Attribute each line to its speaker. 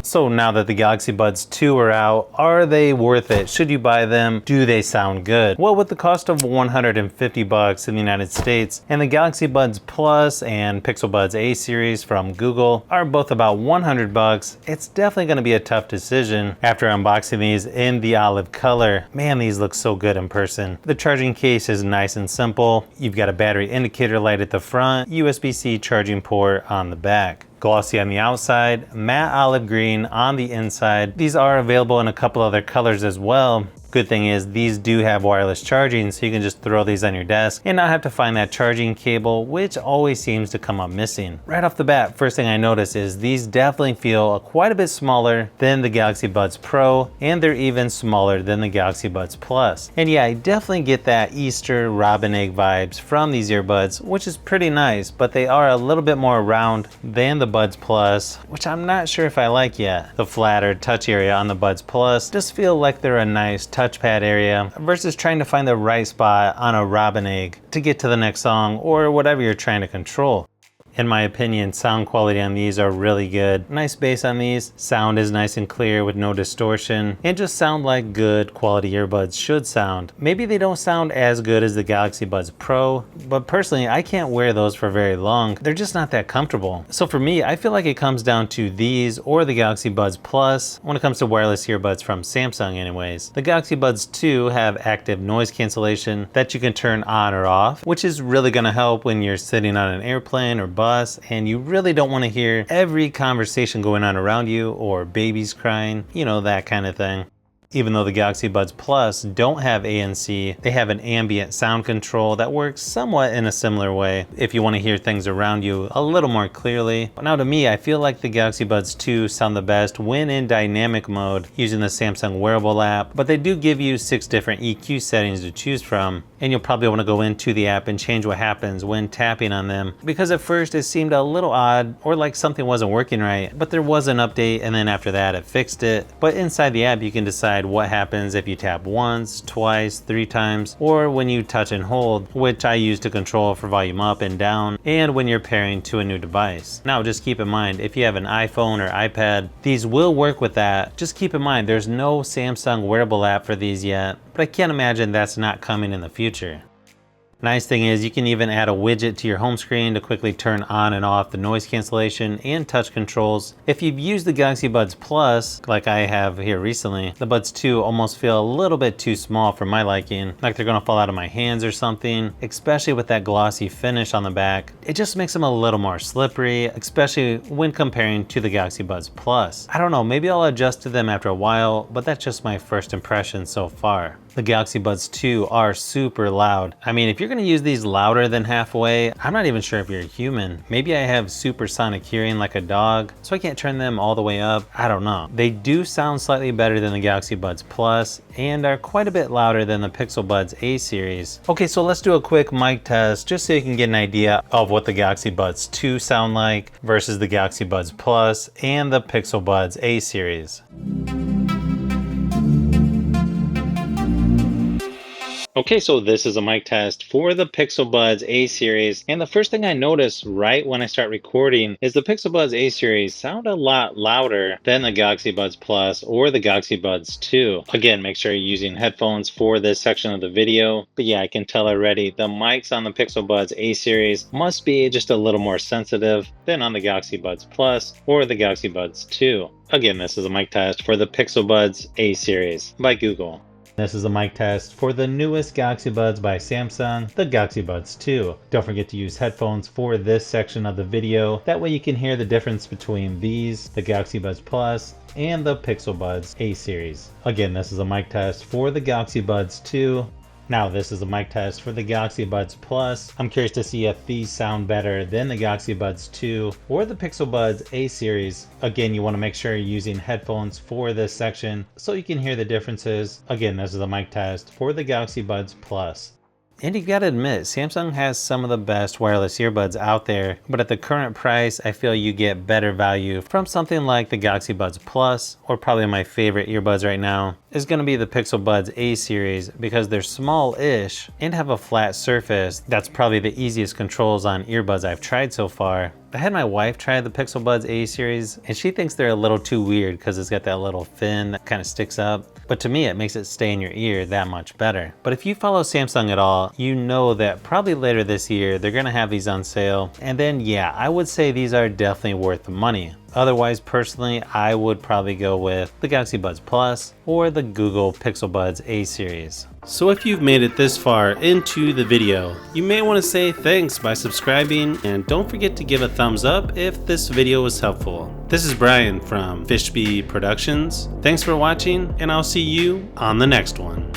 Speaker 1: So now that the Galaxy Buds 2 are out, are they worth it? Should you buy them? Do they sound good? Well, with the cost of $150 in the United States, and the Galaxy Buds Plus and Pixel Buds A series from Google are both about $100, it's definitely going to be a tough decision after unboxing these in the olive color. Man, these look so good in person. The charging case is nice and simple. You've got a battery indicator light at the front, USB-C charging port on the back. Glossy on the outside, matte olive green on the inside. These are available in a couple other colors as well. Good thing is these do have wireless charging, so you can just throw these on your desk and not have to find that charging cable, which always seems to come up missing. Right off the bat, first thing I notice is these definitely feel quite a bit smaller than the Galaxy Buds Pro, and they're even smaller than the Galaxy Buds Plus. And yeah, I definitely get that Easter robin egg vibes from these earbuds, which is pretty nice, but they are a little bit more round than the Buds Plus, which I'm not sure if I like yet. The flatter touch area on the Buds Plus just feel like they're a nice touchpad area versus trying to find the right spot on a robin egg to get to the next song or whatever you're trying to control. In my opinion, sound quality on these are really good. Nice bass on these, sound is nice and clear with no distortion, and just sound like good quality earbuds should sound. Maybe they don't sound as good as the Galaxy Buds Pro, but personally I can't wear those for very long. They're just not that comfortable. So for me, I feel like it comes down to these or the Galaxy Buds Plus when it comes to wireless earbuds from Samsung anyways. The Galaxy Buds 2 have active noise cancellation that you can turn on or off, which is really going to help when you're sitting on an airplane or bus and you really don't want to hear every conversation going on around you or babies crying, you know, that kind of thing. Even though the Galaxy Buds Plus don't have ANC, they have an ambient sound control that works somewhat in a similar way if you want to hear things around you a little more clearly. But now to me, I feel like the Galaxy Buds 2 sound the best when in dynamic mode using the Samsung Wearable app, but they do give you 6 different EQ settings to choose from, and you'll probably want to go into the app and change what happens when tapping on them, because at first it seemed a little odd or like something wasn't working right, but there was an update and then after that it fixed it. But inside the app you can decide what happens if you tap once, twice, 3 times, or when you touch and hold, which I use to control for volume up and down, and when you're pairing to a new device. Now just keep in mind, if you have an iPhone or iPad, these will work with that. Just keep in mind there's no Samsung Wearable app for these yet, but I can't imagine that's not coming in the future. Nice thing is you can even add a widget to your home screen to quickly turn on and off the noise cancellation and touch controls. If you've used the Galaxy Buds Plus, like I have here recently, the Buds 2 almost feel a little bit too small for my liking, like they're gonna fall out of my hands or something, especially with that glossy finish on the back. It just makes them a little more slippery, especially when comparing to the Galaxy Buds Plus. I don't know, maybe I'll adjust to them after a while, but that's just my first impression so far. The Galaxy Buds 2 are super loud. I mean, if you're gonna use these louder than halfway, I'm not even sure if you're a human. Maybe I have supersonic hearing like a dog, so I can't turn them all the way up. I don't know. They do sound slightly better than the Galaxy Buds Plus and are quite a bit louder than the Pixel Buds A series. Okay, so let's do a quick mic test just so you can get an idea of what the Galaxy Buds 2 sound like versus the Galaxy Buds Plus and the Pixel Buds A series. Okay, so this is a mic test for the Pixel Buds A series, and the first thing I notice right when I start recording is the Pixel Buds A series sound a lot louder than the Galaxy Buds Plus or the Galaxy Buds 2. Again, make sure you're using headphones for this section of the video, but yeah, I can tell already the mics on the Pixel Buds A series must be just a little more sensitive than on the Galaxy Buds Plus or the Galaxy Buds 2. Again, this is a mic test for the Pixel Buds A series by Google. This is a mic test for the newest Galaxy Buds by Samsung, the Galaxy Buds 2. Don't forget to use headphones for this section of the video. That way you can hear the difference between these, the Galaxy Buds Plus, and the Pixel Buds A series. Again, this is a mic test for the Galaxy Buds 2. Now this is a mic test for the Galaxy Buds Plus. I'm curious to see if these sound better than the Galaxy Buds 2 or the Pixel Buds A series. Again, you want to make sure you're using headphones for this section so you can hear the differences. Again, this is a mic test for the Galaxy Buds Plus. And you gotta admit, Samsung has some of the best wireless earbuds out there, but at the current price, I feel you get better value from something like the Galaxy Buds Plus, or probably my favorite earbuds right now is gonna be the Pixel Buds A series, because they're small-ish and have a flat surface. That's probably the easiest controls on earbuds I've tried so far. I had my wife try the Pixel Buds A series, and she thinks they're a little too weird because it's got that little fin that kind of sticks up. But to me, it makes it stay in your ear that much better. But if you follow Samsung at all, you know that probably later this year, they're gonna have these on sale. And then yeah, I would say these are definitely worth the money. Otherwise, personally, I would probably go with the Galaxy Buds Plus or the Google Pixel Buds A series. So if you've made it this far into the video, you may want to say thanks by subscribing, and don't forget to give a thumbs up if this video was helpful. This is Brian from Fishbee Productions. Thanks for watching, and I'll see you on the next one.